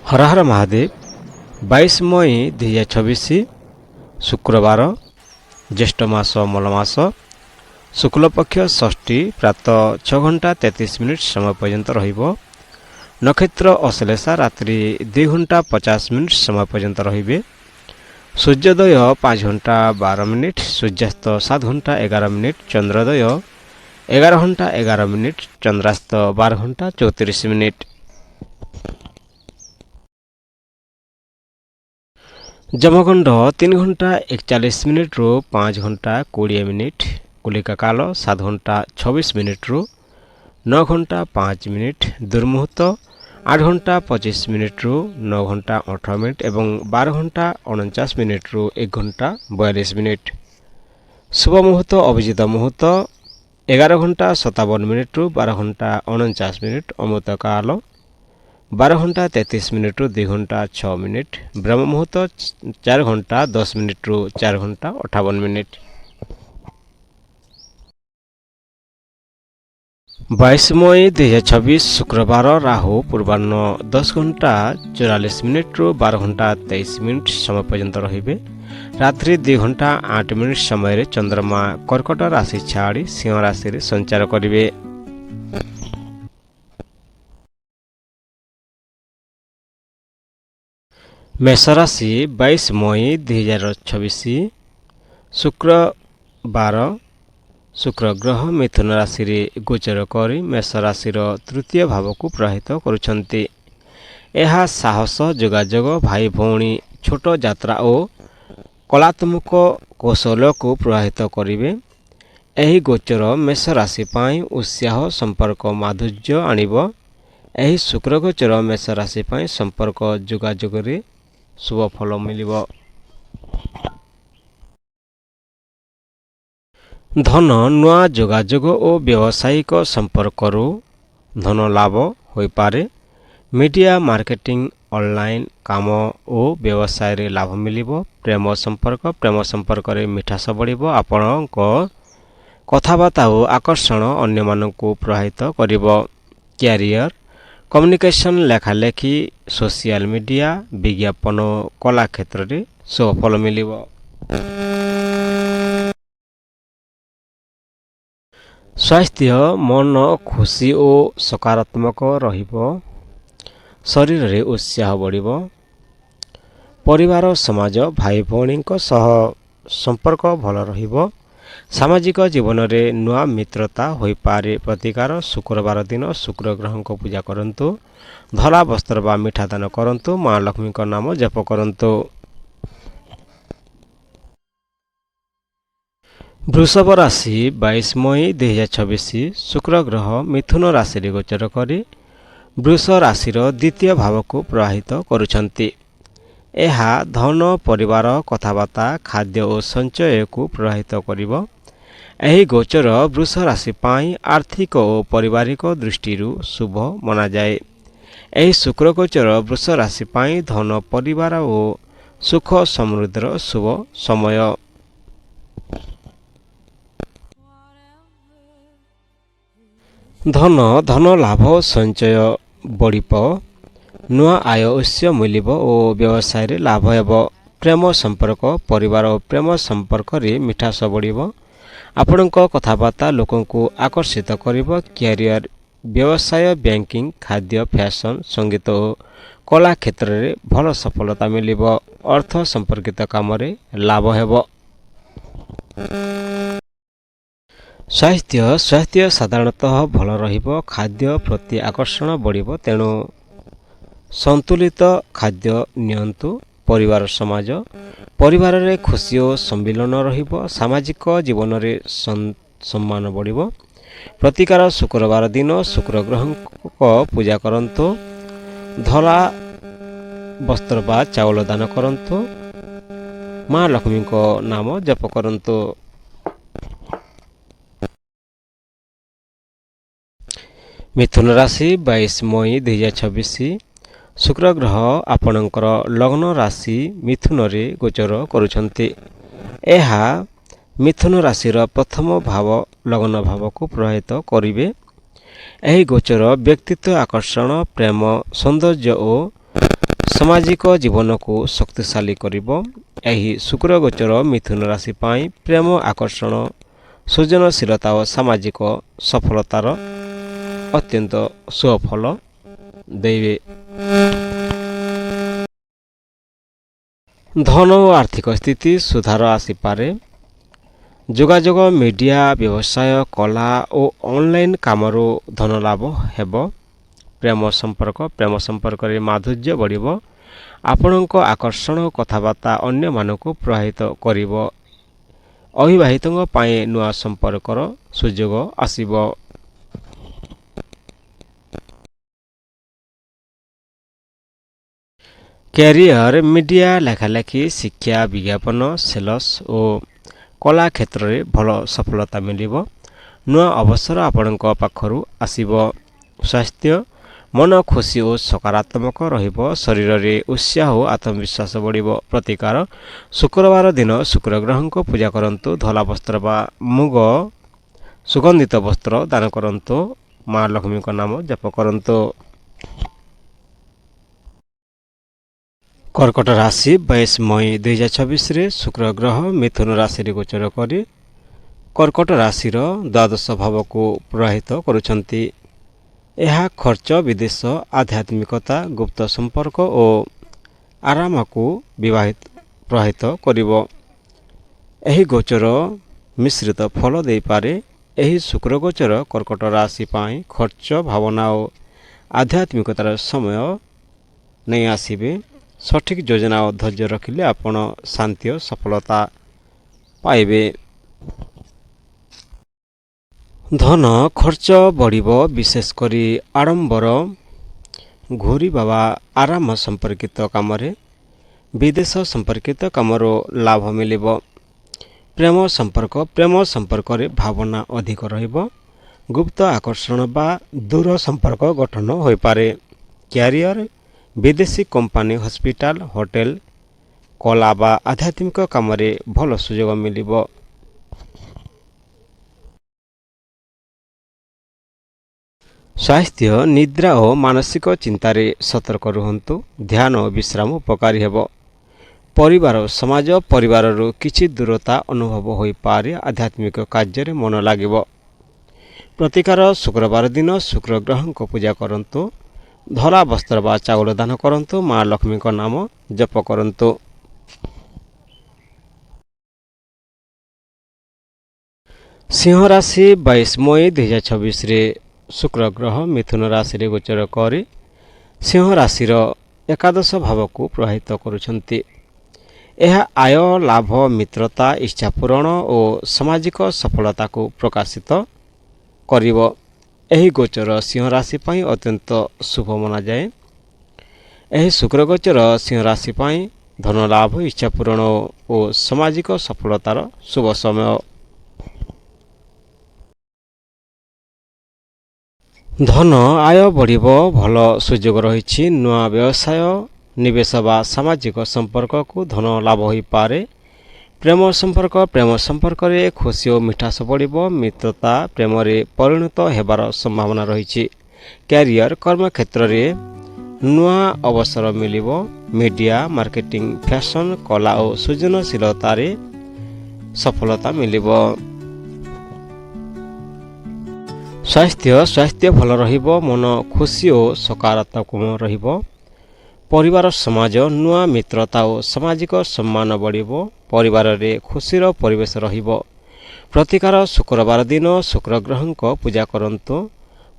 हर हर महादेव 22 मई 2026 शुक्रवार ज्येष्ठ मास मलमास शुक्लपक्ष षष्ठी प्रातः 6 घंटा 33 मिनिट समय पर्यंत रहिबो। नक्षत्र अश्लेषा रात्रि 2 घंटा 50 मिनिट समय पर्यंत रहिबे। सूर्योदय 5 घंटा 12 मिनिट, सूर्यास्त 7 घंटा 11 मिनिट, चंद्रोदय 11 घंटा 11 मिनिट, चंद्रास्त 12 घंटा 34 मिनिट। जमगंड 3 घंटा 41 मिनिट रू 5 घंटा 20 मिनिट, कुलिका काल 7 घंटा 26 मिनिट रू 9 घंटा 5 मिनिट, दुर्मुहूर्त 8 घंटा 25 मिनिट रू 9 घंटा 18 मिनिट एवं 12 घंटा 49 मिनिट रू 1 घंटा 42 मिनिट। शुभ मुहूर्त अभिजित मुहूर्त 11 घंटा 57 मिनिट रू 12 घंटा 49 मिनिट, अमृत काल 12 घंटा 33 मिनिट रू 2 घंटा 6 मिनिट, ब्रह्म मुहूर्त 4 घंटा 10 मिनिट रू 4 घंटा 58 मिनिट। 22 मई 2026 शुक्रवार राहु पूर्वाह्न 10 घंटा 44 मिनिट रू 12 घंटा 23 मिनिट समय पर्यंत रहिबे। रात्रि 2 घंटा 8 मिनिट समय चंद्रमा कर्कट राशि छाड़ी सिंह राशि रे संचार करिवे। मेष राशि 22 मई 2026 शुक्रवार शुक्र ग्रह मिथुन राशि रे गोचर करी मेष राशिर तृतीय भाव को प्रभावित करुछंती। यह साहस जोगाजोग भाई भौणी छोट यात्रा और कलात्मक कौशल को प्रभावित करिवे। एही गोचर मेष राशि पाई उत्साह संपर्क माधुर्य आनिब। एही शुक्र गोचर मेष राशि पाई संपर्क जोगाजोग रे शुभ फल मिलिब। धन नुआ जोगाजोग और व्यावसायिक संपर्करू धन लाभ हो पारे। मीडिया मार्केटिंग ऑनलाइन काम और व्यवसाय रे लाभ मिलिब। प्रेम संपर्क रे मिठास बढ़िबो। आपणक कथाबार्ता और आकर्षण अन्य मानकु प्रभावित करिबो। कैरियर कम्युनिकेशन लेखालेखी सोशल मीडिया विज्ञापन कला क्षेत्र रे शुभ फल मिलिब। स्वास्थ्य मन खुशी और सकारात्मक रहिबो। शरीर रे उत्साह बढ़िबो। परिवार समाज भाई भौणी सह संपर्क भल रहिबो। सामाजिक जीवन रे नुआ मित्रता होई पारे। प्रतिकार शुक्रवार दिन शुक्र ग्रह को पूजा करंतु। धला वस्त्र बा मिठा दान करंतु। मां लक्ष्मी का नाम जप करंतु। वृषभ राशि 22 मई 2026 शुक्र ग्रह मिथुन राशि रे गोचर करी वृष राशिर द्वितीय भाव को प्रभावित करुछंती। एहा धन परिवार कथाबार्ता खाद्य और संचय को प्रभावित करिबो। एही गोचर वृष राशि पाई आर्थिक और पारिवारिक दृष्टि शुभ मना जाए। एही शुक्र गोचर वृष राशि पाई धन परिवार और सुख समृद्धिर शुभ समय। धन लाभ संचय बढ़िप। नुआ आय उत्स मिलिब और व्यवसाय रे लाभ हेब। प्रेम संपर्क परिवार और प्रेम संपर्क रे मिठास बढ़िब। आपणक कथाबार्ता लोकों को आकर्षित करिब। कैरियर व्यवसाय बैंकिंग खाद्य फैशन संगीत और कला क्षेत्र रे भल सफलता मिलिब। अर्थ संपर्कित काम रे लाभ हेब। स्वास्थ्य साधारणतः भल रहिबो। खाद्य प्रति आकर्षण बढ़िबो, तेणु संतुलित खाद्य नियंतु। परिवार समाज परिवार रे खुशी और सम्मिलन रहिबो। सामाजिक जीवन रे सम्मान बढ़िबो। प्रतिकार शुक्रवार दिन शुक्र ग्रह को पूजा करंतु। धला वस्त्र बा चावल दान करंतु। मां लक्ष्मी को नाम जप करंतु। मिथुन राशि 22 मई 2026 शुक्र ग्रह आपणकर लग्न राशि मिथुन रे गोचर करुछंती। एहा मिथुन राशिर प्रथम भाव लग्न भाव को प्रभावित करिवे। एही गोचर व्यक्तित्व आकर्षण प्रेम सौंदर्य और ସାମାଜିକ ଜୀବନକୁ ଶକ୍ତିଶାଳୀ କରିବ। ଏହି ଶୁକ୍ର ଗୋଚର ମିଥୁନ ରାଶି ପାଇଁ ପ୍ରେମ, ଆକର୍ଷଣ, ସୃଜନଶୀଳତା ଓ ସାମାଜିକ ସଫଳତାର ଅତ୍ୟନ୍ତ ସୁଫଳ ଦେବେ। ଧନ ଓ ଆର୍ଥିକ ସ୍ଥିତି ସୁଧାର ଆସିପାରେ। ଯୋଗାଯୋଗ, ମିଡ଼ିଆ, ବ୍ୟବସାୟ, କଲା ଓ ଅନଲାଇନ୍ କାମରୁ ଧନ ଲାଭ ହେବ। ପ୍ରେମ ସମ୍ପର୍କରେ ମାଧୁର୍ଯ୍ୟ ବଢ଼ିବ। ଆପଣଙ୍କ ଆକର୍ଷଣ ଓ କଥାବାର୍ତ୍ତା ଅନ୍ୟମାନଙ୍କୁ ପ୍ରଭାବିତ କରିବ। ଅବିବାହିତଙ୍କ ପାଇଁ ନୂଆ ସମ୍ପର୍କର ସୁଯୋଗ ଆସିବ। କ୍ୟାରିୟର, ମିଡ଼ିଆ, ଲେଖାଲେଖି, ଶିକ୍ଷା, ବିଜ୍ଞାପନ, ସେଲ୍ସ ଓ କଲା କ୍ଷେତ୍ରରେ ଭଲ ସଫଳତା ମିଳିବ। ନୂଆ ଅବସର ଆପଣଙ୍କ ପାଖରୁ ଆସିବ। ସ୍ୱାସ୍ଥ୍ୟ, ମନ ଖୁସି ଓ ସକାରାତ୍ମକ ରହିବ। ଶରୀରରେ ଉତ୍ସାହ ଓ ଆତ୍ମବିଶ୍ୱାସ ବଢ଼ିବ। ପ୍ରତିକାର, ଶୁକ୍ରବାର ଦିନ ଶୁକ୍ର ଗ୍ରହଙ୍କ ପୂଜା କରନ୍ତୁ। ଧଳା ବସ୍ତ୍ର ବା ମୁଗ ସୁଗନ୍ଧିତ ବସ୍ତ୍ର ଦାନ କରନ୍ତୁ। ମା ଲକ୍ଷ୍ମୀଙ୍କ ନାମ ଜପ କରନ୍ତୁ। କର୍କଟ ରାଶି, 22 ମଇ 2026ରେ ଶୁକ୍ର ଗ୍ରହ ମିଥୁନ ରାଶିରେ ଗୋଚର କରି କର୍କଟ ରାଶିର ଦ୍ୱାଦଶ ଭାବକୁ ପ୍ରଭାବିତ କରୁଛନ୍ତି। ଏହା ଖର୍ଚ୍ଚ, ବିଦେଶ, ଆଧ୍ୟାତ୍ମିକତା, ଗୁପ୍ତ ସମ୍ପର୍କ ଓ ଆରାମକୁ ପ୍ରଭାବିତ କରିବ। ଏହି ଗୋଚର ମିଶ୍ରିତ ଫଳ ଦେଇପାରେ। ଏହି ଶୁକ୍ର ଗୋଚର କର୍କଟ ରାଶି ପାଇଁ ଖର୍ଚ୍ଚ, ଭାବନା ଓ ଆଧ୍ୟାତ୍ମିକତାର ସମୟ ନେଇ ଆସିବେ। ସଠିକ୍ ଯୋଜନା ଓ ଧୈର୍ଯ୍ୟ ରଖିଲେ ଆପଣ ଶାନ୍ତି ଓ ସଫଳତା ପାଇବେ। ଧନ ଖର୍ଚ୍ଚ ବଢ଼ିବ, ବିଶେଷ କରି ଆଡ଼ମ୍ବର, ଘୁରିବା ବା ଆରାମ ସମ୍ପର୍କିତ କାମରେ। ବିଦେଶ ସମ୍ପର୍କିତ କାମରୁ ଲାଭ ମିଳିବ। ପ୍ରେମ ସମ୍ପର୍କରେ ଭାବନା ଅଧିକ ରହିବ। ଗୁପ୍ତ ଆକର୍ଷଣ ବା ଦୂର ସମ୍ପର୍କ ଗଠନ ହୋଇପାରେ। କ୍ୟାରିୟର, ବିଦେଶୀ କମ୍ପାନୀ, ହସ୍ପିଟାଲ, ହୋଟେଲ, କଲା ବା ଆଧ୍ୟାତ୍ମିକ କାମରେ ଭଲ ସୁଯୋଗ ମିଳିବ। ସ୍ୱାସ୍ଥ୍ୟ, ନିଦ୍ରା ଓ ମାନସିକ ଚିନ୍ତାରେ ସତର୍କ ରୁହନ୍ତୁ। ଧ୍ୟାନ ଓ ବିଶ୍ରାମ ଉପକାରୀ ହେବ। ପରିବାରରୁ କିଛି ଦୂରତା ଅନୁଭବ ହୋଇପାରେ। ଆଧ୍ୟାତ୍ମିକ କାର୍ଯ୍ୟରେ ମନ ଲାଗିବ। ପ୍ରତିକାର, ଶୁକ୍ରବାର ଦିନ ଶୁକ୍ର ଗ୍ରହଙ୍କ ପୂଜା କରନ୍ତୁ। ଧଳା ବସ୍ତ୍ର ବା ଚାଉଳ ଦାନ କରନ୍ତୁ। ମା ଲକ୍ଷ୍ମୀଙ୍କ ନାମ ଜପ କରନ୍ତୁ। ସିଂହ ରାଶି, 22 ମଇ 2026ରେ ଶୁକ୍ର ଗ୍ରହ ମିଥୁନ ରାଶିରେ ଗୋଚର କରି ସିଂହ ରାଶିର ଏକାଦଶ ଭାବକୁ ପ୍ରଭାବିତ କରୁଛନ୍ତି। ଏହା ଆୟ, ଲାଭ, ମିତ୍ରତା, ଇଚ୍ଛା ପୂରଣ ଓ ସାମାଜିକ ସଫଳତାକୁ ପ୍ରକାଶିତ କରିବ। ଏହି ଗୋଚର ସିଂହ ରାଶି ପାଇଁ ଅତ୍ୟନ୍ତ ଶୁଭ ମନାଯାଏ। ଏହି ଶୁକ୍ର ଗୋଚର ସିଂହ ରାଶି ପାଇଁ ଧନ ଲାଭ, ଇଚ୍ଛା ପୂରଣ ଓ ସାମାଜିକ ସଫଳତାର ଶୁଭ ସମୟ। ଧନ ଆୟ ବଢ଼ିବ, ଭଲ ସୁଯୋଗ ରହିଛି। ନୂଆ ବ୍ୟବସାୟ, ନିବେଶ ବା ସାମାଜିକ ସମ୍ପର୍କକୁ ଧନ ଲାଭ ହୋଇପାରେ। ପ୍ରେମ ସମ୍ପର୍କରେ ଖୁସି ଓ ମିଠାସ ବଢ଼ିବ। ମିତ୍ରତା ପ୍ରେମରେ ପରିଣତ ହେବାର ସମ୍ଭାବନା ରହିଛି। କ୍ୟାରିୟର, କର୍ମକ୍ଷେତ୍ରରେ ନୂଆ ଅବସର ମିଳିବ। ମିଡ଼ିଆ, ମାର୍କେଟିଂ, ଫ୍ୟାଶନ, କଲା ଓ ସୃଜନଶୀଳତାରେ ସଫଳତା ମିଳିବ। ସ୍ୱାସ୍ଥ୍ୟ ଭଲ ରହିବ। ମନ ଖୁସି ଓ ସକାରାତ୍ମକ ରହିବ। ପରିବାର, ସମାଜ, ନୂଆ ମିତ୍ରତା ଓ ସାମାଜିକ ସମ୍ମାନ ବଢ଼ିବ। ପରିବାରରେ ଖୁସିର ପରିବେଶ ରହିବ। ପ୍ରତିକାର, ଶୁକ୍ରବାର ଦିନ ଶୁକ୍ର ଗ୍ରହଙ୍କ ପୂଜା କରନ୍ତୁ।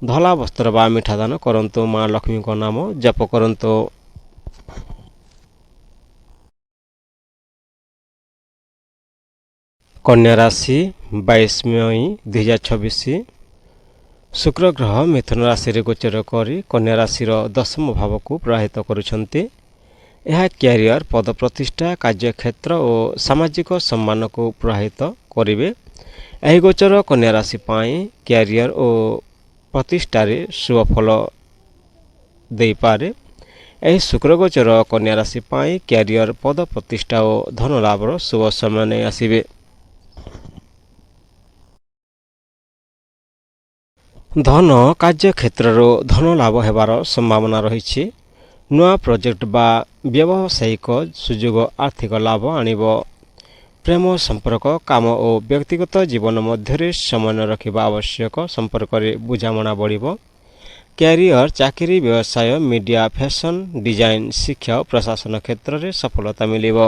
ଧଳା ବସ୍ତ୍ର ବା ମିଠା ଦାନ କରନ୍ତୁ। ମା ଲକ୍ଷ୍ମୀଙ୍କ ନାମ ଜପ କରନ୍ତୁ। କନ୍ୟା ରାଶି, 22 ମଇ 2026 ଶୁକ୍ର ଗ୍ରହ ମିଥୁନ ରାଶିରେ ଗୋଚର କରି କନ୍ୟା ରାଶିର ଦଶମ ଭାବକୁ ପ୍ରଭାବିତ କରୁଛନ୍ତି। ଏହା କ୍ୟାରିୟର, ପଦ ପ୍ରତିଷ୍ଠା, କାର୍ଯ୍ୟକ୍ଷେତ୍ର ଓ ସାମାଜିକ ସମ୍ମାନକୁ ପ୍ରଭାବିତ କରିବେ। ଏହି ଗୋଚର କନ୍ୟା ରାଶି ପାଇଁ କ୍ୟାରିୟର ଓ ପ୍ରତିଷ୍ଠାରେ ଶୁଭ ଫଳ ଦେଇପାରେ। ଏହି ଶୁକ୍ର ଗୋଚର କନ୍ୟା ରାଶି ପାଇଁ କ୍ୟାରିୟର, ପଦ ପ୍ରତିଷ୍ଠା ଓ ଧନ ଲାଭର ଶୁଭ ସମୟ ନେଇ ଆସିବେ। ଧନ କାର୍ଯ୍ୟକ୍ଷେତ୍ରରୁ ଧନ ଲାଭ ହେବାର ସମ୍ଭାବନା ରହିଛି। ନୂଆ ପ୍ରୋଜେକ୍ଟ ବା ବ୍ୟବସାୟିକ ସୁଯୋଗ ଆର୍ଥିକ ଲାଭ ଆଣିବ। ପ୍ରେମ ସମ୍ପର୍କ କାମ ଓ ବ୍ୟକ୍ତିଗତ ଜୀବନ ମଧ୍ୟରେ ସମନ୍ୱୟ ରଖିବା ଆବଶ୍ୟକ। ସମ୍ପର୍କରେ ବୁଝାମଣା ବଢ଼ିବ। କ୍ୟାରିୟର ଚାକିରି ବ୍ୟବସାୟ ମିଡ଼ିଆ ଫ୍ୟାଶନ୍ ଡିଜାଇନ୍ ଶିକ୍ଷା ଓ ପ୍ରଶାସନ କ୍ଷେତ୍ରରେ ସଫଳତା ମିଳିବ।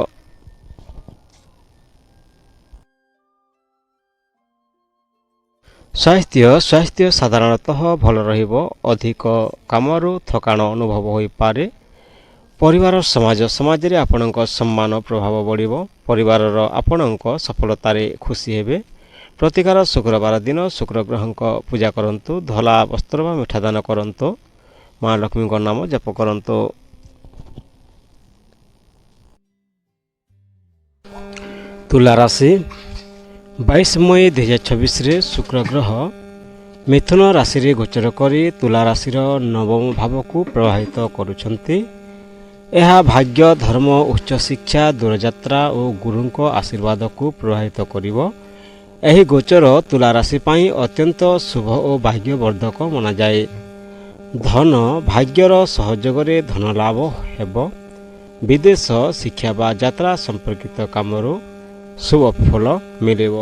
ସ୍ୱାସ୍ଥ୍ୟ ସାଧାରଣତଃ ଭଲ ରହିବ। ଅଧିକ କାମରୁ ଥକାନ ଅନୁଭବ ହୋଇପାରେ। ପରିବାର ସମାଜରେ ଆପଣଙ୍କ ସମ୍ମାନ ପ୍ରଭାବ ବଢ଼ିବ। ପରିବାରର ଆପଣଙ୍କ ସଫଳତାରେ ଖୁସି ହେବେ। ପ୍ରତିକାର ଶୁକ୍ରବାର ଦିନ ଶୁକ୍ର ଗ୍ରହଙ୍କ ପୂଜା କରନ୍ତୁ। ଧଳା ବସ୍ତ୍ର ବା ମିଠା ଦାନ କରନ୍ତୁ। ମା ଲକ୍ଷ୍ମୀଙ୍କ ନାମ ଜପ କରନ୍ତୁ। ତୁଲା ରାଶି 22 ମଇ 2026ରେ ଶୁକ୍ର ଗ୍ରହ ମିଥୁନ ରାଶିରେ ଗୋଚର କରି ତୁଲା ରାଶିର ନବମ ଭାବକୁ ପ୍ରଭାବିତ କରୁଛନ୍ତି। ଏହା ଭାଗ୍ୟ, ଧର୍ମ, ଉଚ୍ଚଶିକ୍ଷା, ଦୂରଯାତ୍ରା ଓ ଗୁରୁଙ୍କ ଆଶୀର୍ବାଦକୁ ପ୍ରଭାବିତ କରିବ। ଏହି ଗୋଚର ତୁଲା ରାଶି ପାଇଁ ଅତ୍ୟନ୍ତ ଶୁଭ ଓ ଭାଗ୍ୟବର୍ଦ୍ଧକ ମନାଯାଏ। ଧନ ଭାଗ୍ୟର ସହଯୋଗରେ ଧନ ଲାଭ ହେବ। ବିଦେଶ, ଶିକ୍ଷା ବା ଯାତ୍ରା ସମ୍ପର୍କିତ କାମରୁ ଶୁଭ ଫଳ ମିଳିବ।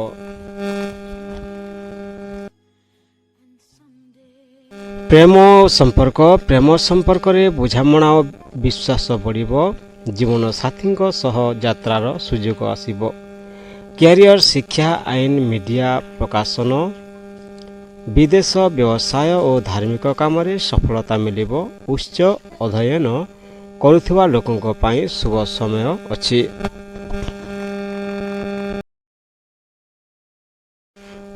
ପ୍ରେମ ସମ୍ପର୍କରେ ବୁଝାମଣା ଓ ବିଶ୍ୱାସ ବଢ଼ିବ। ଜୀବନସାଥୀଙ୍କ ସହ ଯାତ୍ରାର ସୁଯୋଗ ଆସିବ। କ୍ୟାରିୟର, ଶିକ୍ଷା, ଆଇନ, ମିଡ଼ିଆ, ପ୍ରକାଶନ, ବିଦେଶ, ବ୍ୟବସାୟ ଓ ଧାର୍ମିକ କାମରେ ସଫଳତା ମିଳିବ। ଉଚ୍ଚ ଅଧ୍ୟୟନ କରୁଥିବା ଲୋକଙ୍କ ପାଇଁ ଶୁଭ ସମୟ ଅଛି।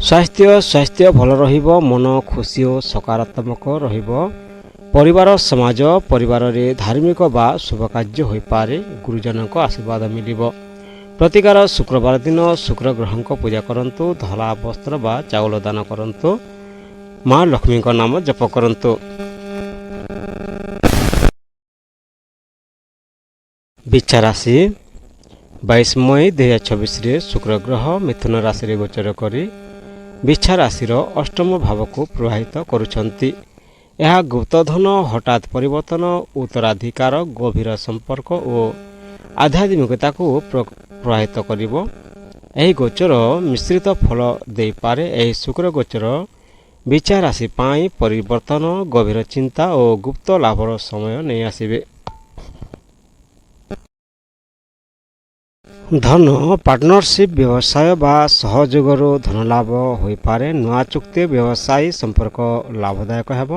ସ୍ୱାସ୍ଥ୍ୟ ଭଲ ରହିବ। ମନ ଖୁସି ଓ ସକାରାତ୍ମକ ରହିବ। ପରିବାରରେ ଧାର୍ମିକ ବା ଶୁଭ କାର୍ଯ୍ୟ ହୋଇପାରେ। ଗୁରୁଜନଙ୍କ ଆଶୀର୍ବାଦ ମିଳିବ। ପ୍ରତିକାର ଶୁକ୍ରବାର ଦିନ ଶୁକ୍ର ଗ୍ରହଙ୍କ ପୂଜା କରନ୍ତୁ। ଧଳା ବସ୍ତ୍ର ବା ଚାଉଳ ଦାନ କରନ୍ତୁ। ମା ଲକ୍ଷ୍ମୀଙ୍କ ନାମ ଜପ କରନ୍ତୁ। ବିଛା ରାଶି 22 ମଇ 2026ରେ ଶୁକ୍ର ଗ୍ରହ ମିଥୁନ ରାଶିରେ ଗୋଚର କରି ବିଛା ରାଶିର ଅଷ୍ଟମ ଭାବକୁ ପ୍ରଭାବିତ କରୁଛନ୍ତି। ଏହା ଗୁପ୍ତଧନ, ହଠାତ୍ ପରିବର୍ତ୍ତନ, ଉତ୍ତରାଧିକାର, ଗଭୀର ସମ୍ପର୍କ ଓ ଆଧ୍ୟାତ୍ମିକତାକୁ ପ୍ରଭାବିତ କରିବ। ଏହି ଗୋଚର ମିଶ୍ରିତ ଫଳ ଦେଇପାରେ। ଏହି ଶୁକ୍ର ଗୋଚର ବିଛା ରାଶି ପାଇଁ ପରିବର୍ତ୍ତନ, ଗଭୀର ଚିନ୍ତା ଓ ଗୁପ୍ତ ଲାଭର ସମୟ ନେଇ ଆସିବେ। ଧନ ପାର୍ଟନରସିପ୍, ବ୍ୟବସାୟ ବା ସହଯୋଗରୁ ଧନଲାଭ ହୋଇପାରେ। ନୂଆ ଚୁକ୍ତି, ବ୍ୟବସାୟୀ ସମ୍ପର୍କ ଲାଭଦାୟକ ହେବ।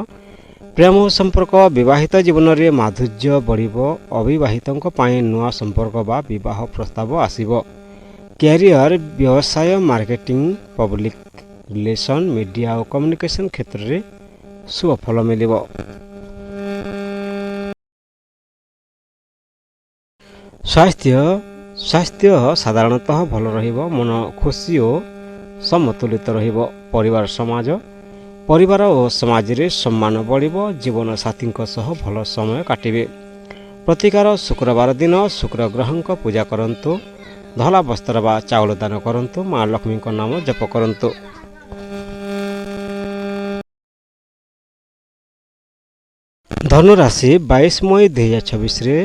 ପ୍ରେମ ସମ୍ପର୍କ, ବିବାହିତ ଜୀବନରେ ମାଧୁର୍ଯ୍ୟ ବଢ଼ିବ। ଅବିବାହିତଙ୍କ ପାଇଁ ନୂଆ ସମ୍ପର୍କ ବା ବିବାହ ପ୍ରସ୍ତାବ ଆସିବ। କ୍ୟାରିୟର, ବ୍ୟବସାୟ, ମାର୍କେଟିଂ, ପବ୍ଲିକ୍ ରିଲେସନ୍, ମିଡ଼ିଆ ଓ କମ୍ୟୁନିକେସନ୍ କ୍ଷେତ୍ରରେ ଶୁଭ ଫଳ ମିଳିବ। ସ୍ୱାସ୍ଥ୍ୟ ସାଧାରଣତଃ ଭଲ ରହିବ। ମନ ଖୁସି ଓ ସମତୁଲିତ ରହିବ। ପରିବାର ଓ ସମାଜରେ ସମ୍ମାନ ବଢ଼ିବ। ଜୀବନସାଥୀଙ୍କ ସହ ଭଲ ସମୟ କାଟିବେ। ପ୍ରତିକାର ଶୁକ୍ରବାର ଦିନ ଶୁକ୍ର ଗ୍ରହଙ୍କ ପୂଜା କରନ୍ତୁ। ଧଳା ବସ୍ତ୍ର ବା ଚାଉଳ ଦାନ କରନ୍ତୁ। ମା ଲକ୍ଷ୍ମୀଙ୍କ ନାମ ଜପ କରନ୍ତୁ। ଧନୁରାଶି 22 ମଇ 2026ରେ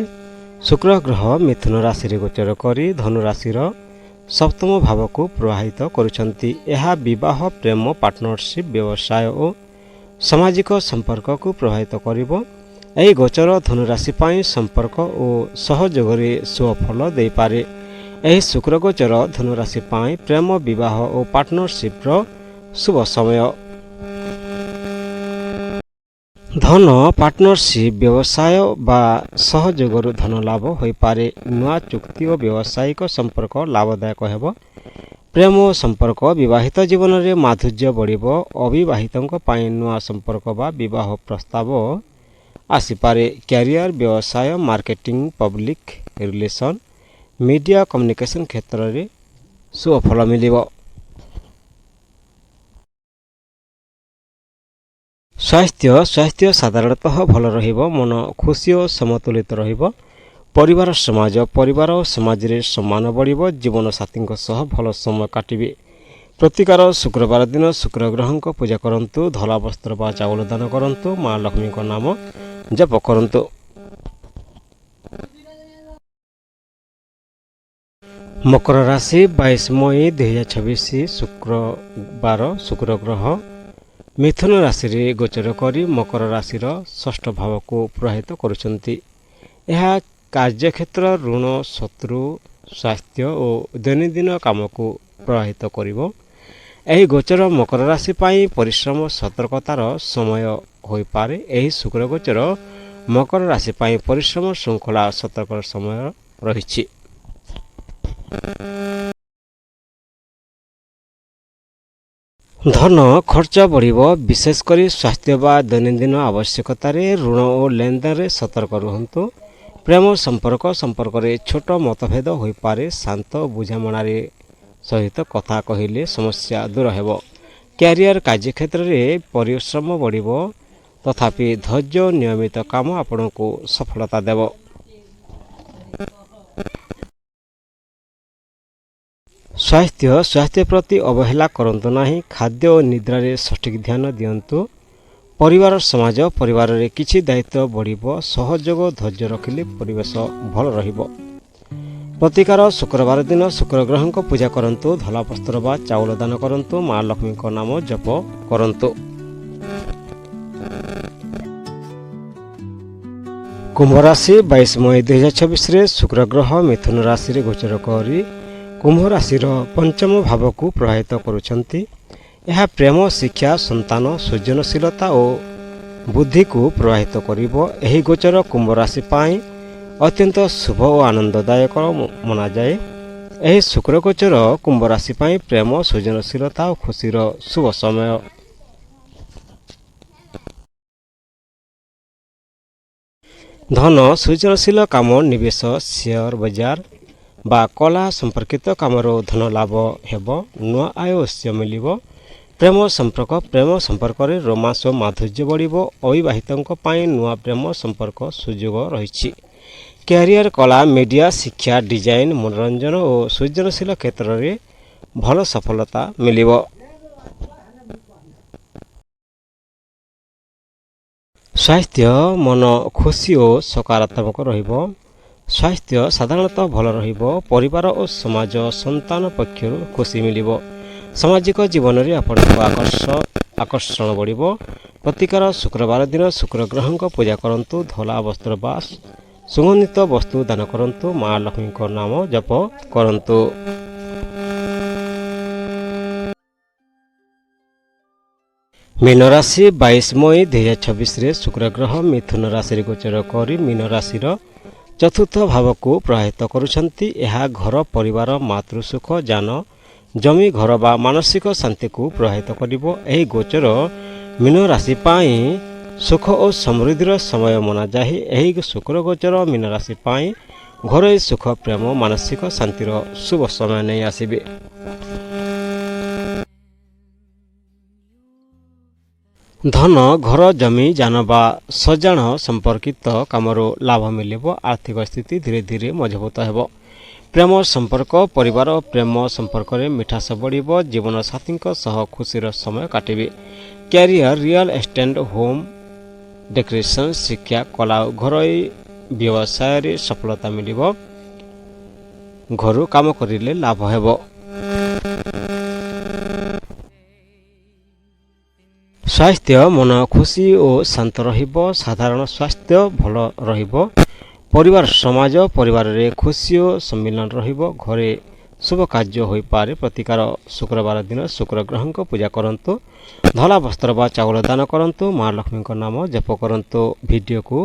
ଶୁକ୍ର ଗ୍ରହ ମିଥୁନ ରାଶିରେ ଗୋଚର କରି ଧନୁରାଶିର ସପ୍ତମ ଭାବକୁ ପ୍ରଭାବିତ କରୁଛନ୍ତି। ଏହା ବିବାହ, ପ୍ରେମ, ପାର୍ଟନରସିପ୍, ବ୍ୟବସାୟ ଓ ସାମାଜିକ ସମ୍ପର୍କକୁ ପ୍ରଭାବିତ କରିବ। ଏହି ଗୋଚର ଧନୁରାଶି ପାଇଁ ସମ୍ପର୍କ ଓ ସହଯୋଗରେ ଶୁଭ ଫଳ ଦେଇପାରେ। ଏହି ଶୁକ୍ର ଗୋଚର ଧନୁରାଶି ପାଇଁ ପ୍ରେମ, ବିବାହ ଓ ପାର୍ଟନରସିପ୍ର ଶୁଭ ସମୟ। ଧନ ପାର୍ଟନରସିପ୍, ବ୍ୟବସାୟ ବା ସହଯୋଗରୁ ଧନ ଲାଭ ହୋଇପାରେ। ନୂଆ ଚୁକ୍ତି ଓ ବ୍ୟବସାୟିକ ସମ୍ପର୍କ ଲାଭଦାୟକ ହେବ। ପ୍ରେମ ସମ୍ପର୍କ, ବିବାହିତ ଜୀବନରେ ମାଧୁର୍ଯ୍ୟ ବଢ଼ିବ। ଅବିବାହିତଙ୍କ ପାଇଁ ନୂଆ ସମ୍ପର୍କ ବା ବିବାହ ପ୍ରସ୍ତାବ ଆସିପାରେ। କ୍ୟାରିୟର, ବ୍ୟବସାୟ, marketing, public relation, media communication କ୍ଷେତ୍ରରେ ଶୁଭ ଫଳ ମିଳିବ। ସ୍ୱାସ୍ଥ୍ୟ ସାଧାରଣତଃ ଭଲ ରହିବ। ମନ ଖୁସି ଓ ସମତୁଲିତ ରହିବ। ପରିବାର ଓ ସମାଜରେ ସମ୍ମାନ ବଢ଼ିବ। ଜୀବନସାଥୀଙ୍କ ସହ ଭଲ ସମୟ କାଟିବେ। ପ୍ରତିକାର ଶୁକ୍ରବାର ଦିନ ଶୁକ୍ର ଗ୍ରହଙ୍କ ପୂଜା କରନ୍ତୁ। ଧଳା ବସ୍ତ୍ର ବା ଚାଉଳ ଦାନ କରନ୍ତୁ। ମା ଲକ୍ଷ୍ମୀଙ୍କ ନାମ ଜପ କରନ୍ତୁ। ମକର ରାଶି 22 ମଇ 2026 ଶୁକ୍ରବାର ଶୁକ୍ର ଗ୍ରହ ମିଥୁନ ରାଶିରେ ଗୋଚର କରି ମକର ରାଶିର ଷଷ୍ଠ ଭାବକୁ ପ୍ରଭାବିତ କରୁଛନ୍ତି। ଏହା କାର୍ଯ୍ୟକ୍ଷେତ୍ର, ଋଣ, ଶତ୍ରୁ, ସ୍ୱାସ୍ଥ୍ୟ ଓ ଦୈନନ୍ଦିନ କାମକୁ ପ୍ରଭାବିତ କରିବ। ଏହି ଗୋଚର ମକର ରାଶି ପାଇଁ ପରିଶ୍ରମ ସତର୍କତାର ସମୟ ହୋଇପାରେ। ଏହି ଶୁକ୍ର ଗୋଚର ମକର ରାଶି ପାଇଁ ପରିଶ୍ରମ, ଶୃଙ୍ଖଳା, ସତର୍କର ସମୟ ରହିଛି। ଧନ ଖର୍ଚ୍ଚ ବଢ଼ିବ, ବିଶେଷ କରି ସ୍ୱାସ୍ଥ୍ୟ ବା ଦୈନନ୍ଦିନ ଆବଶ୍ୟକତାରେ। ଋଣ ଓ ଲେନଦେନରେ ସତର୍କ ରୁହନ୍ତୁ। ପ୍ରେମ ସମ୍ପର୍କରେ ଛୋଟ ମତଭେଦ ହୋଇପାରେ। ଶାନ୍ତ ବୁଝାମଣାରେ ସହିତ କଥା କହିଲେ ସମସ୍ୟା ଦୂର ହେବ। କ୍ୟାରିୟର, କାର୍ଯ୍ୟକ୍ଷେତ୍ରରେ ପରିଶ୍ରମ ବଢ଼ିବ, ତଥାପି ଧୈର୍ଯ୍ୟ ଓ ନିୟମିତ କାମ ଆପଣଙ୍କୁ ସଫଳତା ଦେବ। ସ୍ୱାସ୍ଥ୍ୟ ପ୍ରତି ଅବହେଳା କରନ୍ତୁ ନାହିଁ। ଖାଦ୍ୟ ଓ ନିଦ୍ରାରେ ସଠିକ୍ ଧ୍ୟାନ ଦିଅନ୍ତୁ। ପରିବାର, ସମାଜ, ପରିବାରରେ କିଛି ଦାୟିତ୍ୱ ବଢ଼ିବ। ସହଯୋଗ, ଧୈର୍ଯ୍ୟ ରଖିଲେ ପରିବେଶ ଭଲ ରହିବ। ପ୍ରତିକାର, ଶୁକ୍ରବାର ଦିନ ଶୁକ୍ର ଗ୍ରହଙ୍କ ପୂଜା କରନ୍ତୁ। ଧଳା ବସ୍ତ୍ର ବା ଚାଉଳ ଦାନ କରନ୍ତୁ। ମା ଲକ୍ଷ୍ମୀଙ୍କ ନାମ ଜପ କରନ୍ତୁ। କୁମ୍ଭ ରାଶି 22 ମଇ 2026 ଶୁକ୍ର ଗ୍ରହ ମିଥୁନ ରାଶିରେ ଗୋଚର କରି କୁମ୍ଭ ରାଶିର ପଞ୍ଚମ ଭାବକୁ ପ୍ରଭାବିତ କରୁଛନ୍ତି। ଏହା ପ୍ରେମ, ଶିକ୍ଷା, ସନ୍ତାନ, ସୃଜନଶୀଳତା ଓ ବୁଦ୍ଧିକୁ ପ୍ରଭାବିତ କରିବ। ଏହି ଗୋଚର କୁମ୍ଭ ରାଶି ପାଇଁ ଅତ୍ୟନ୍ତ ଶୁଭ ଓ ଆନନ୍ଦଦାୟକ ମନାଯାଏ। ଏହି ଶୁକ୍ର ଗୋଚର କୁମ୍ଭ ରାଶି ପାଇଁ ପ୍ରେମ, ସୃଜନଶୀଳତା ଓ ଖୁସିର ଶୁଭ ସମୟ। ଧନ, ସୃଜନଶୀଳ କାମ, ନିବେଶ, ସେୟାର ବଜାର ବା କଳା ସମ୍ପର୍କିତ କାମରୁ ଧନ ଲାଭ ହେବ। ନୂଆ ଆୟ ଉତ୍ସ ମିଳିବ। ପ୍ରେମ ସମ୍ପର୍କରେ ରୋମାନ୍ସ ଓ ମାଧୁର୍ଯ୍ୟ ବଢ଼ିବ। ଅବିବାହିତଙ୍କ ପାଇଁ ନୂଆ ପ୍ରେମ ସମ୍ପର୍କ ସୁଯୋଗ ରହିଛି। କ୍ୟାରିୟର, କଳା, ମିଡ଼ିଆ, ଶିକ୍ଷା, ଡିଜାଇନ, ମନୋରଞ୍ଜନ ଓ ସୃଜନଶୀଳ କ୍ଷେତ୍ରରେ ଭଲ ସଫଳତା ମିଳିବ। ସ୍ୱାସ୍ଥ୍ୟ, ମନ ଖୁସି ଓ ସକାରାତ୍ମକ ରହିବ। ସ୍ୱାସ୍ଥ୍ୟ ସାଧାରଣତଃ ଭଲ ରହିବ। ପରିବାର ଓ ସମାଜ, ସନ୍ତାନ ପକ୍ଷରୁ ଖୁସି ମିଳିବ। ସାମାଜିକ ଜୀବନରେ ଆପଣଙ୍କ ଆକର୍ଷଣ ବଢ଼ିବ। ପ୍ରତିକାର, ଶୁକ୍ରବାର ଦିନ ଶୁକ୍ର ଗ୍ରହଙ୍କ ପୂଜା କରନ୍ତୁ। ଧଳା ବସ୍ତ୍ର ବା ସୁଗନ୍ଧିତ ବସ୍ତୁ ଦାନ କରନ୍ତୁ। ମା ଲକ୍ଷ୍ମୀଙ୍କ ନାମ ଜପ କରନ୍ତୁ। ମୀନ ରାଶି 22 ମଇ 2026 ଶୁକ୍ର ଗ୍ରହ ମିଥୁନ ରାଶିରେ ଗୋଚର କରି ମୀନ ରାଶିର ଚତୁର୍ଥ ଭାବକୁ ପ୍ରଭାବିତ କରୁଛନ୍ତି। ଏହା ଘର, ପରିବାର, ମାତୃସୁଖ, ଯାନ, ଜମି, ଘର ବା ମାନସିକ ଶାନ୍ତିକୁ ପ୍ରଭାବିତ କରିବ। ଏହି ଗୋଚର ମୀନ ରାଶି ପାଇଁ ସୁଖ ଓ ସମୃଦ୍ଧିର ସମୟ ମନାଯାଏ। ଏହି ଶୁକ୍ର ଗୋଚର ମୀନ ରାଶି ପାଇଁ ଘରୋଇ ସୁଖ, ପ୍ରେମ, ମାନସିକ ଶାନ୍ତିର ଶୁଭ ସମୟ ନେଇ ଆସିବେ। ଧନ, ଘର, ଜମି, ଯାନ ବା ସଜାଣ ସମ୍ପର୍କିତ କାମରୁ ଲାଭ ମିଳିବ। ଆର୍ଥିକ ସ୍ଥିତି ଧୀରେ ଧୀରେ ମଜବୁତ ହେବ। ପ୍ରେମ ସମ୍ପର୍କ, ପରିବାର ଓ ପ୍ରେମ ସମ୍ପର୍କରେ ମିଠାସ ବଢ଼ିବ। ଜୀବନସାଥୀଙ୍କ ସହ ଖୁସିର ସମୟ କାଟିବେ। Career, real estate, home decoration, ଶିକ୍ଷା, କଳା ଓ ଘରୋଇ ବ୍ୟବସାୟରେ ସଫଳତା ମିଳିବ। ଘରୁ କାମ କରିଲେ ଲାଭ ହେବ। ସ୍ୱାସ୍ଥ୍ୟ, ମନ ଖୁସି ଓ ଶାନ୍ତ ରହିବ। ସାଧାରଣ ସ୍ୱାସ୍ଥ୍ୟ ଭଲ ରହିବ। ପରିବାର, ସମାଜ, ପରିବାରରେ ଖୁସି ଓ ସମ୍ମିଳନ ରହିବ। ଘରେ ଶୁଭ କାର୍ଯ୍ୟ ହୋଇପାରେ। ପ୍ରତିକାର, ଶୁକ୍ରବାର ଦିନ ଶୁକ୍ର ଗ୍ରହଙ୍କ ପୂଜା କରନ୍ତୁ। ଧଳା ବସ୍ତ୍ର ବା ଚାଉଳ ଦାନ କରନ୍ତୁ। ମା ଲକ୍ଷ୍ମୀଙ୍କ ନାମ ଜପ କରନ୍ତୁ। ଭିଡ଼ିଓକୁ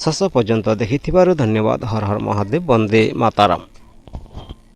ଶେଷ ପର୍ଯ୍ୟନ୍ତ ଦେଖିଥିବାରୁ ଧନ୍ୟବାଦ। ହର ହର ମହାଦେବ। ବନ୍ଦେ ମାତାରାମ।